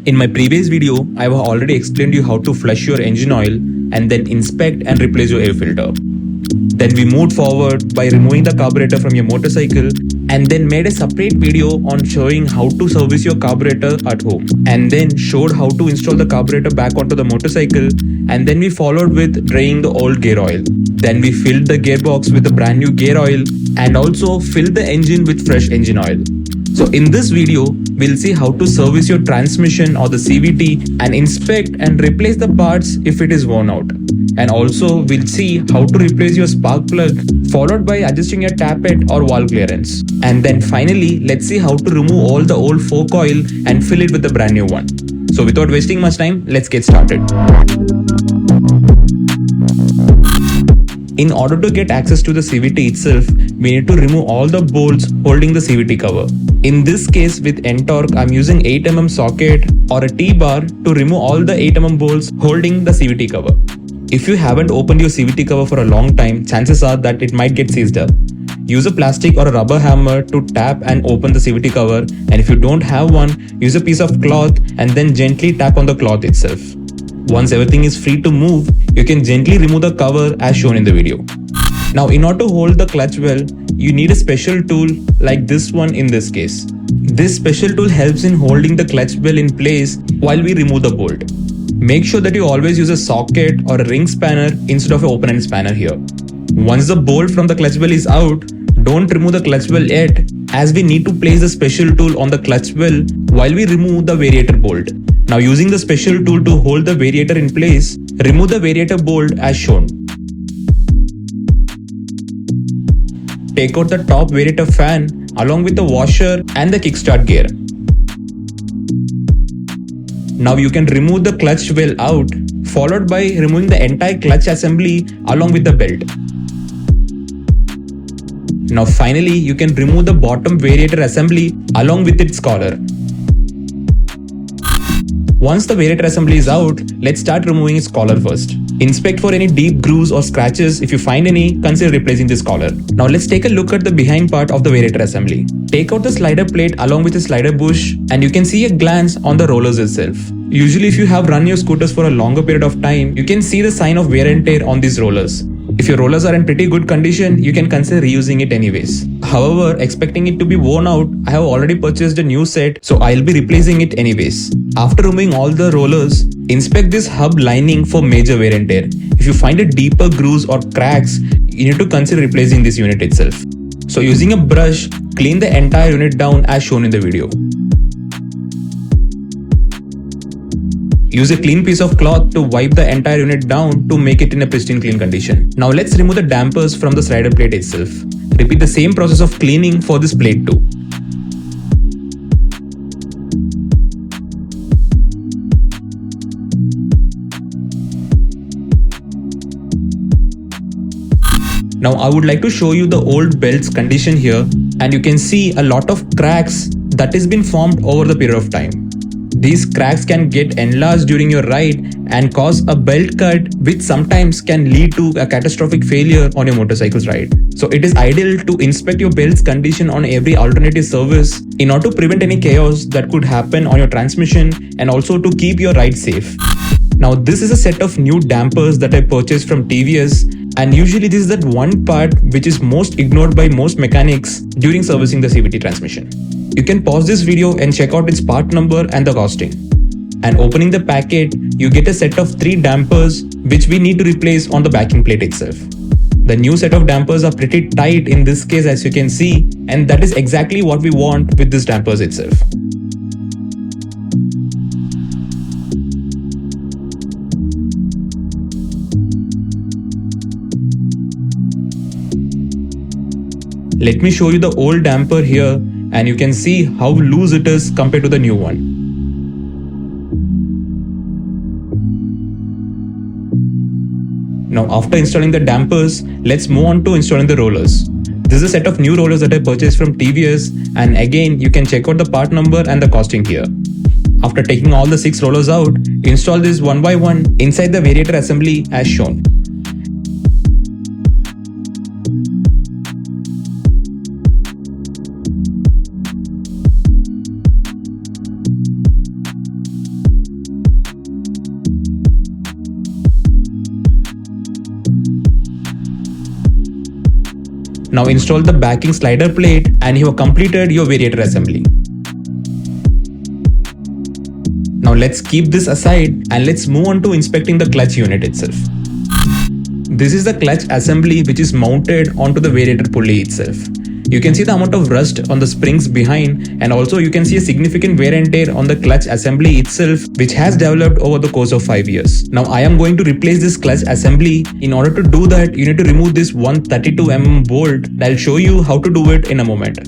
In my previous video, I have already explained you how to flush your engine oil and then inspect and replace your air filter. Then we moved forward by removing the carburetor from your motorcycle and then made a separate video on showing how to service your carburetor at home, and then showed how to install the carburetor back onto the motorcycle, and then we followed with draining the old gear oil. Then we filled the gearbox with a brand new gear oil and also filled the engine with fresh engine oil. So in this video, we'll see how to service your transmission or the CVT and inspect and replace the parts if it is worn out. And also we'll see how to replace your spark plug, followed by adjusting your tappet or valve clearance. And then finally, let's see how to remove all the old fork oil and fill it with the brand new one. So without wasting much time, let's get started. In order to get access to the CVT itself, we need to remove all the bolts holding the CVT cover. In this case with Ntorq, I'm using 8mm socket or a T-bar to remove all the 8mm bolts holding the CVT cover. If you haven't opened your CVT cover for a long time, chances are that it might get seized up. Use a plastic or a rubber hammer to tap and open the CVT cover, and if you don't have one, use a piece of cloth and then gently tap on the cloth itself. Once everything is free to move, you can gently remove the cover as shown in the video. Now in order to hold the clutch well, you need a special tool like this one in this case. This special tool helps in holding the clutch well in place while we remove the bolt. Make sure that you always use a socket or a ring spanner instead of an open-end spanner here. Once the bolt from the clutch well is out, don't remove the clutch well yet, as we need to place the special tool on the clutch well while we remove the variator bolt. Now using the special tool to hold the variator in place, remove the variator bolt as shown. Take out the top variator fan along with the washer and the kickstart gear. Now you can remove the clutch well out, followed by removing the entire clutch assembly along with the belt. Now finally, you can remove the bottom variator assembly along with its collar. Once the variator assembly is out, let's start removing its collar first. Inspect for any deep grooves or scratches. If you find any, consider replacing this collar. Now let's take a look at the behind part of the variator assembly. Take out the slider plate along with the slider bush and you can see a glance on the rollers itself. Usually if you have run your scooters for a longer period of time, you can see the sign of wear and tear on these rollers. If your rollers are in pretty good condition, you can consider reusing it anyways. However, expecting it to be worn out, I have already purchased a new set, so I'll be replacing it anyways. After removing all the rollers, inspect this hub lining for major wear and tear. If you find a deeper grooves or cracks, you need to consider replacing this unit itself. So using a brush, clean the entire unit down as shown in the video. Use a clean piece of cloth to wipe the entire unit down to make it in a pristine clean condition. Now let's remove the dampers from the slider plate itself. Repeat the same process of cleaning for this plate too. Now I would like to show you the old belt's condition here, and you can see a lot of cracks that has been formed over the period of time. These cracks can get enlarged during your ride and cause a belt cut, which sometimes can lead to a catastrophic failure on your motorcycle's ride. So it is ideal to inspect your belt's condition on every alternative service in order to prevent any chaos that could happen on your transmission and also to keep your ride safe. Now this is a set of new dampers that I purchased from TVS, and usually this is that one part which is most ignored by most mechanics during servicing the CVT transmission. You can pause this video and check out its part number and the costing. And opening the packet, you get a set of 3 dampers which we need to replace on the backing plate itself. The new set of dampers are pretty tight in this case, as you can see, and that is exactly what we want with these dampers itself. Let me show you the old damper here, and you can see how loose it is compared to the new one. Now after installing the dampers, let's move on to installing the rollers. This is a set of new rollers that I purchased from TVS, and again you can check out the part number and the costing here. After taking all the 6 rollers out, install this one by one inside the variator assembly as shown. Now install the backing slider plate and you have completed your variator assembly. Now let's keep this aside and let's move on to inspecting the clutch unit itself. This is the clutch assembly which is mounted onto the variator pulley itself. You can see the amount of rust on the springs behind, and also you can see a significant wear and tear on the clutch assembly itself, which has developed over the course of 5 years. Now I am going to replace this clutch assembly. In order to do that, you need to remove this 132mm bolt. I'll show you how to do it in a moment.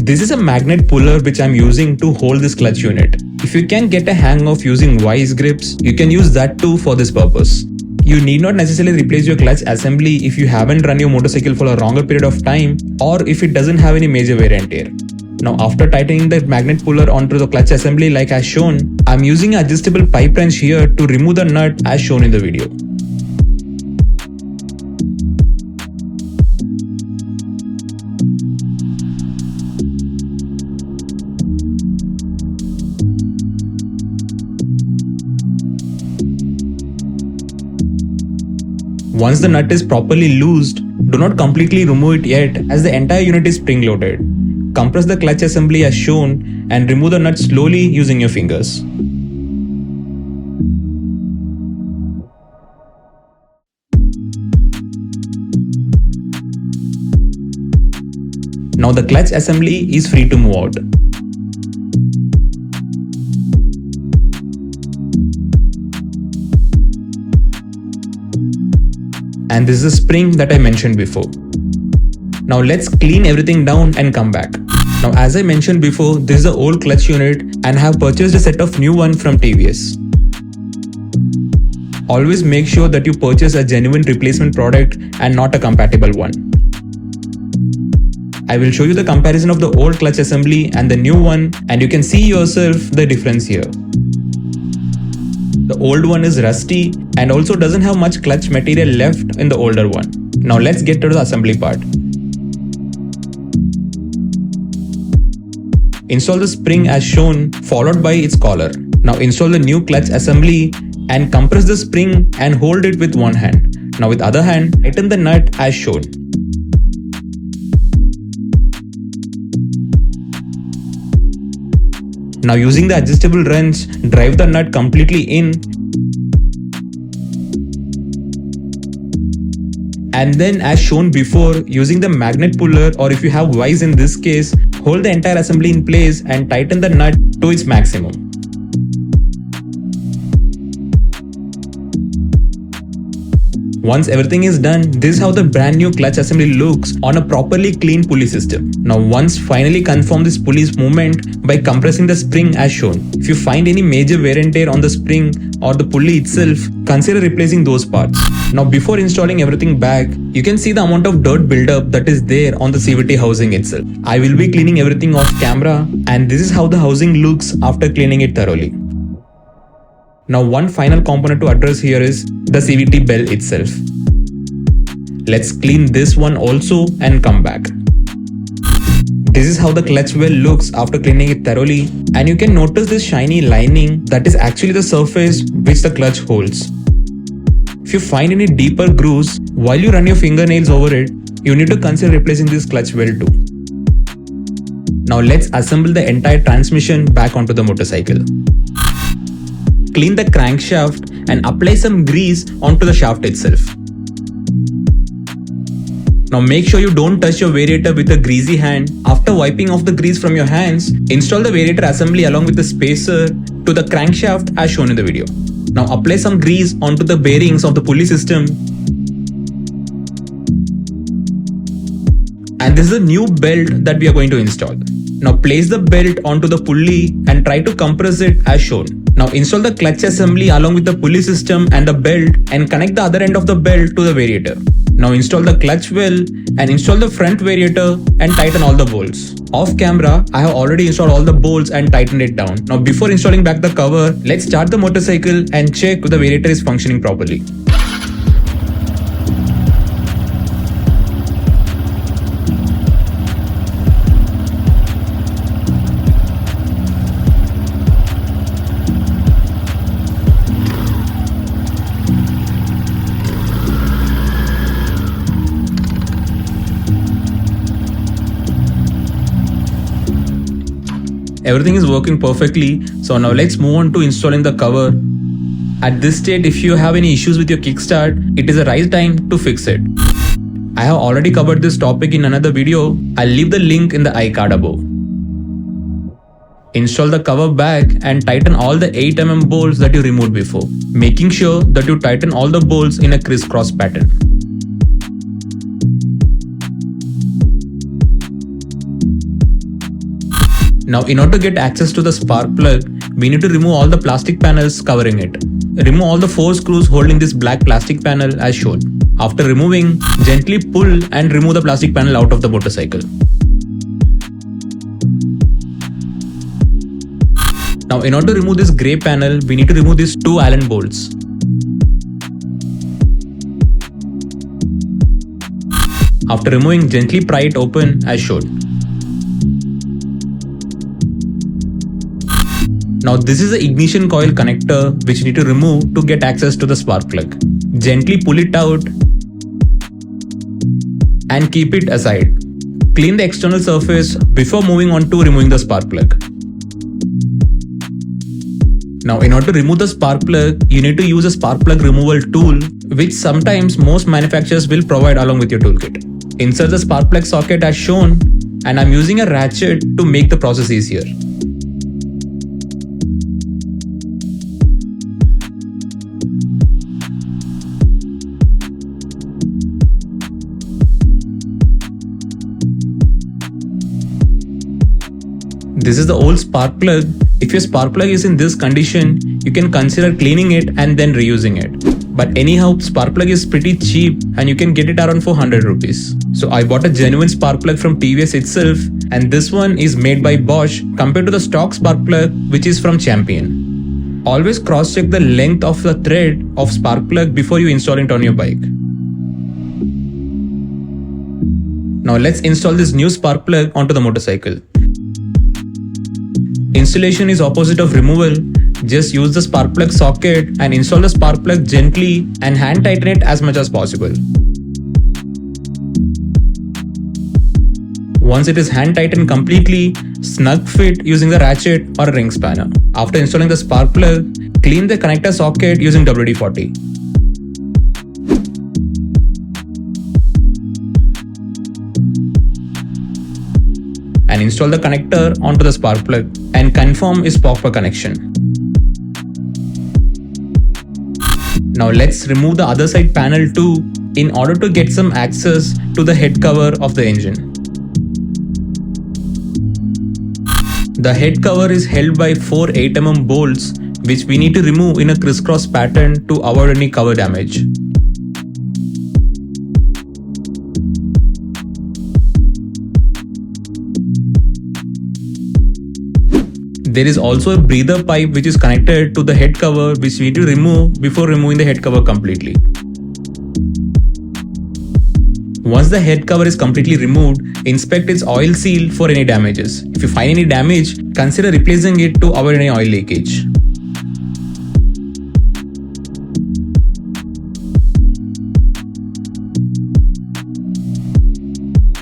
This is a magnet puller which I'm using to hold this clutch unit. If you can get a hang of using vice grips, you can use that too for this purpose. You need not necessarily replace your clutch assembly if you haven't run your motorcycle for a longer period of time or if it doesn't have any major wear and tear. Now after tightening the magnet puller onto the clutch assembly like as shown, I'm using an adjustable pipe wrench here to remove the nut as shown in the video. Once the nut is properly loosed, do not completely remove it yet as the entire unit is spring loaded. Compress the clutch assembly as shown and remove the nut slowly using your fingers. Now the clutch assembly is free to move out. And this is the spring that I mentioned before. Now let's clean everything down and come back. Now as I mentioned before, this is the old clutch unit and I have purchased a set of new one from TVS. Always make sure that you purchase a genuine replacement product and not a compatible one. I will show you the comparison of the old clutch assembly and the new one, and you can see yourself the difference here. The old one is rusty and also doesn't have much clutch material left in the older one. Now let's get to the assembly part. Install the spring as shown, followed by its collar. Now install the new clutch assembly and compress the spring and hold it with one hand. Now with other hand, tighten the nut as shown. Now using the adjustable wrench, drive the nut completely in and then as shown before, using the magnet puller or if you have vice in this case, hold the entire assembly in place and tighten the nut to its maximum. Once everything is done, this is how the brand new clutch assembly looks on a properly clean pulley system. Now once finally confirm this pulley's movement by compressing the spring as shown. If you find any major wear and tear on the spring or the pulley itself, consider replacing those parts. Now before installing everything back, you can see the amount of dirt buildup that is there on the CVT housing itself. I will be cleaning everything off camera and this is how the housing looks after cleaning it thoroughly. Now one final component to address here is the CVT bell itself. Let's clean this one also and come back. This is how the clutch well looks after cleaning it thoroughly, and you can notice this shiny lining that is actually the surface which the clutch holds. If you find any deeper grooves while you run your fingernails over it, you need to consider replacing this clutch well too. Now let's assemble the entire transmission back onto the motorcycle. Clean the crankshaft and apply some grease onto the shaft itself. Now make sure you don't touch your variator with a greasy hand. After wiping off the grease from your hands, install the variator assembly along with the spacer to the crankshaft as shown in the video. Now apply some grease onto the bearings of the pulley system. And this is a new belt that we are going to install. Now place the belt onto the pulley and try to compress it as shown. Now install the clutch assembly along with the pulley system and the belt and connect the other end of the belt to the variator. Now install the clutch well and install the front variator and tighten all the bolts. Off camera, I have already installed all the bolts and tightened it down. Now before installing back the cover, let's start the motorcycle and check if the variator is functioning properly. everything is working perfectly. So now let's move on to installing the cover. At this state, if you have any issues with your kickstart, it is the right time to fix it. I have already covered this topic in another video. I'll leave the link in the iCard above. Install the cover back and tighten all the 8mm bolts that you removed before, making sure that you tighten all the bolts in a crisscross pattern. Now, in order to get access to the spark plug, we need to remove all the plastic panels covering it. Remove all the 4 screws holding this black plastic panel as shown. After removing, gently pull and remove the plastic panel out of the motorcycle. Now, in order to remove this grey panel, we need to remove these 2 Allen bolts. After removing, gently pry it open as shown. Now this is the ignition coil connector which you need to remove to get access to the spark plug. Gently pull it out and keep it aside. Clean the external surface before moving on to removing the spark plug. Now in order to remove the spark plug, you need to use a spark plug removal tool which sometimes most manufacturers will provide along with your toolkit. Insert the spark plug socket as shown, and I'm using a ratchet to make the process easier. This is the old spark plug. If your spark plug is in this condition, you can consider cleaning it and then reusing it. But anyhow, spark plug is pretty cheap and you can get it around 400 rupees. So I bought a genuine spark plug from TVS itself, and this one is made by Bosch compared to the stock spark plug which is from Champion. Always cross check the length of the thread of spark plug before you install it on your bike. Now let's install this new spark plug onto the motorcycle. Installation is opposite of removal. Just use the spark plug socket and install the spark plug gently and hand tighten it as much as possible. Once it is hand tightened completely, snug fit using the ratchet or a ring spanner. After installing the spark plug, clean the connector socket using WD-40. And install the connector onto the spark plug and confirm its proper connection. Now let's remove the other side panel too in order to get some access to the head cover of the engine. The head cover is held by 4 8mm bolts which we need to remove in a crisscross pattern to avoid any cover damage. There is also a breather pipe which is connected to the head cover which we need to remove before removing the head cover completely. Once the head cover is completely removed, inspect its oil seal for any damages. If you find any damage, consider replacing it to avoid any oil leakage.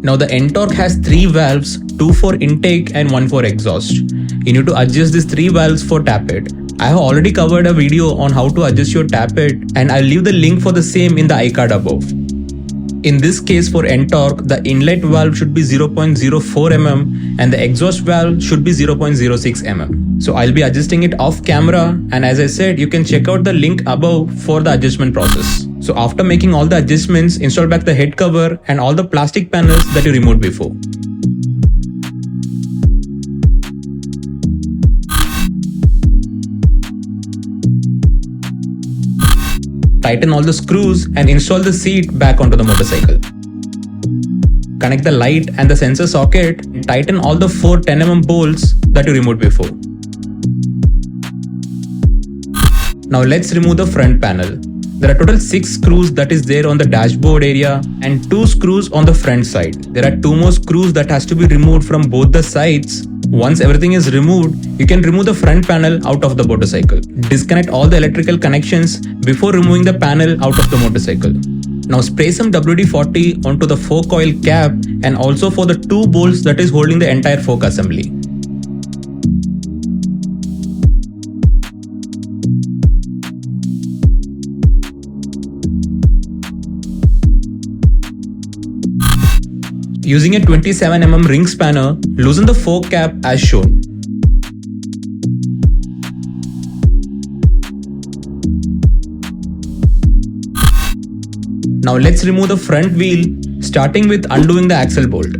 Now the Ntorq has 3 valves, 2 for intake and 1 for exhaust. You need to adjust these 3 valves for tappet. I have already covered a video on how to adjust your tappet, and I'll leave the link for the same in the iCard above. In this case for Ntorq, the inlet valve should be 0.04 mm and the exhaust valve should be 0.06 mm. So I'll be adjusting it off camera, and as I said, you can check out the link above for the adjustment process. So after making all the adjustments, install back the head cover and all the plastic panels that you removed before. Tighten all the screws and install the seat back onto the motorcycle. Connect the light and the sensor socket and tighten all the 4 10mm bolts that you removed before. Now let's remove the front panel. There are total 6 screws that is there on the dashboard area and 2 screws on the front side. There are 2 more screws that has to be removed from both the sides. Once everything is removed, you can remove the front panel out of the motorcycle. Disconnect all the electrical connections before removing the panel out of the motorcycle. Now spray some WD-40 onto the fork coil cap and also for the 2 bolts that is holding the entire fork assembly. Using a 27 mm ring spanner, loosen the fork cap as shown. Now let's remove the front wheel, starting with undoing the axle bolt.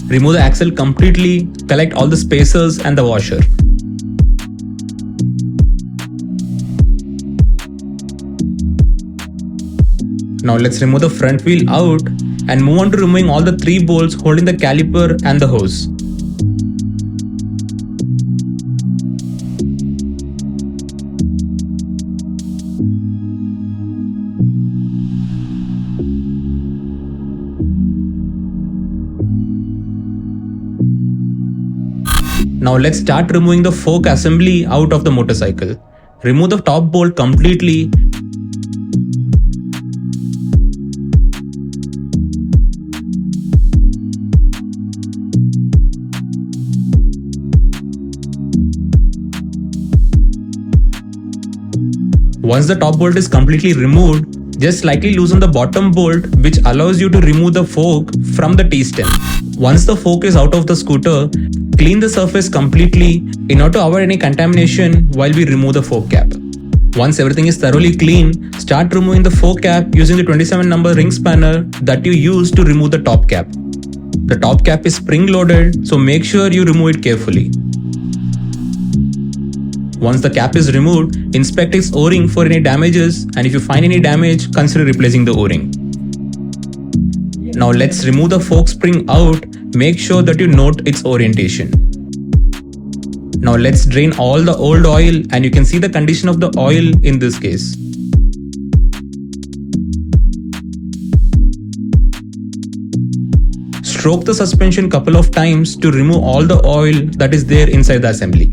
Remove the axle completely, collect all the spacers and the washer. Now let's remove the front wheel out and move on to removing all the 3 bolts holding the caliper and the hose. Now let's start removing the fork assembly out of the motorcycle. Remove the top bolt completely. Once the top bolt is completely removed, just slightly loosen the bottom bolt, which allows you to remove the fork from the T-stem. Once the fork is out of the scooter, clean the surface completely in order to avoid any contamination while we remove the fork cap. Once everything is thoroughly clean, start removing the fork cap using the 27 ring spanner that you use to remove the top cap. The top cap is spring loaded, so make sure you remove it carefully. Once the cap is removed, inspect its O-ring for any damages, and if you find any damage, consider replacing the O-ring. Now let's remove the fork spring out. Make sure that you note its orientation. Now let's drain all the old oil, and you can see the condition of the oil in this case. Stroke the suspension couple of times to remove all the oil that is there inside the assembly.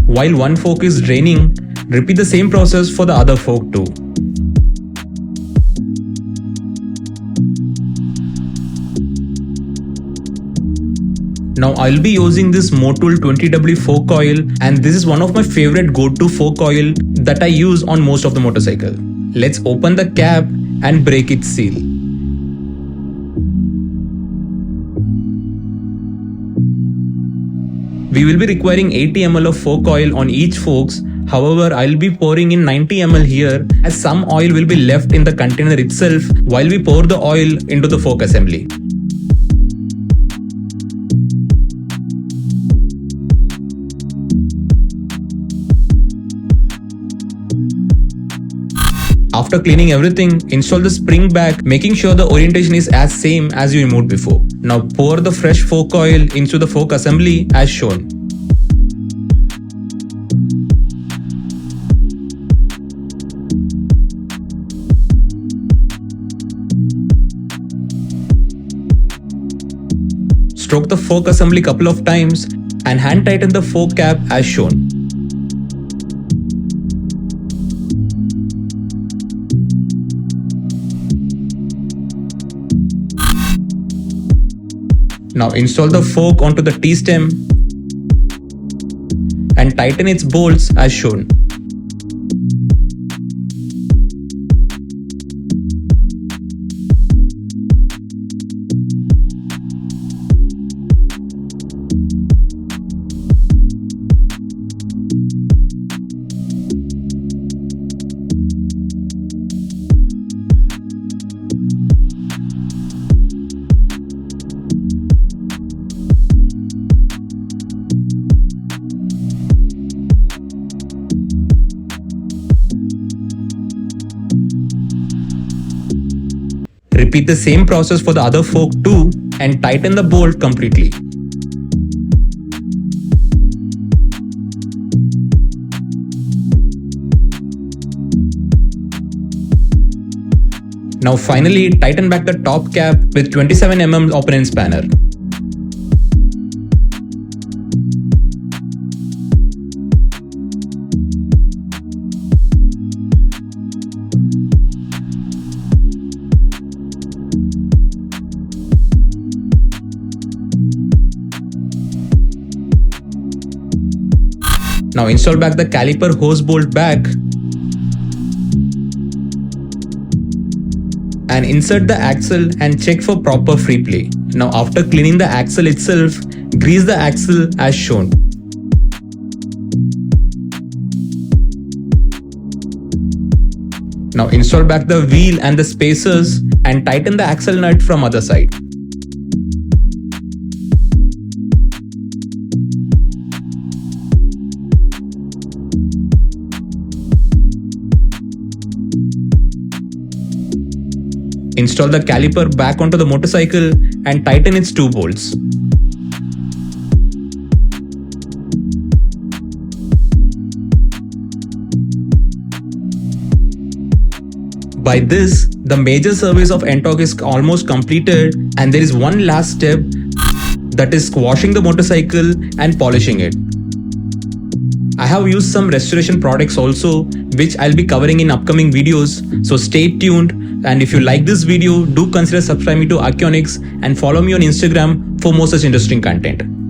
While one fork is draining, repeat the same process for the other fork too. Now I'll be using this Motul 20W fork oil, and this is one of my favorite go-to fork oil that I use on most of the motorcycle. Let's open the cap and break its seal. We will be requiring 80 ml of fork oil on each forks. However, I'll be pouring in 90 ml here, as some oil will be left in the container itself while we pour the oil into the fork assembly. After cleaning everything, install the spring back, making sure the orientation is as same as you removed before. Now pour the fresh fork oil into the fork assembly as shown. Stroke the fork assembly couple of times and hand tighten the fork cap as shown. Now install the fork onto the T-stem and tighten its bolts as shown. Repeat the same process for the other fork too and tighten the bolt completely. Now finally tighten back the top cap with 27 mm open-end spanner. Now install back the caliper hose bolt back and insert the axle and check for proper free play. Now after cleaning the axle itself, grease the axle as shown. Now install back the wheel and the spacers and tighten the axle nut from other side. Install the caliper back onto the motorcycle and tighten its two bolts. By this, the major service of Ntorq is almost completed, and there is one last step, that is washing the motorcycle and polishing it. I have used some restoration products also, which I'll be covering in upcoming videos, so stay tuned. And if you like this video, do consider subscribing to Archeonics and follow me on Instagram for more such interesting content.